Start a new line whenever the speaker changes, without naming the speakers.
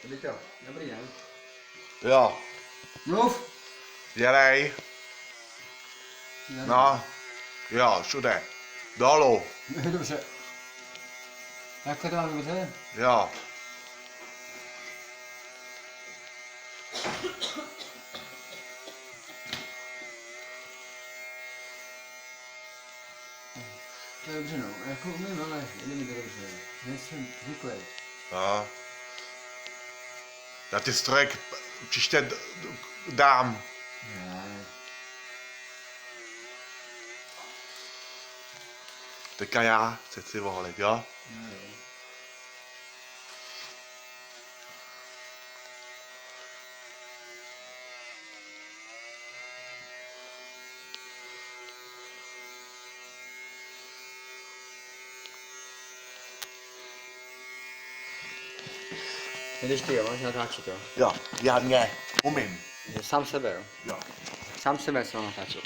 Víťo, dobrý den.
Jo,
Mluv!
dělej. No, jo, všude. Dolů,
Dobře. Jak to mám dobře?
jo.
To je dobře, no. Jako umím, ale jde mi to dobře. Nejsem zvyklý.
No. Já ty strojek příště dám.
Ne.
Teďka já chci si oholit, jo?
No jo. Jdeš ty, jo, máš natáčet, jo?
Jo, já umím.
Že sám sebe, jo?
Jo.
Sám sebe jsem natáčel.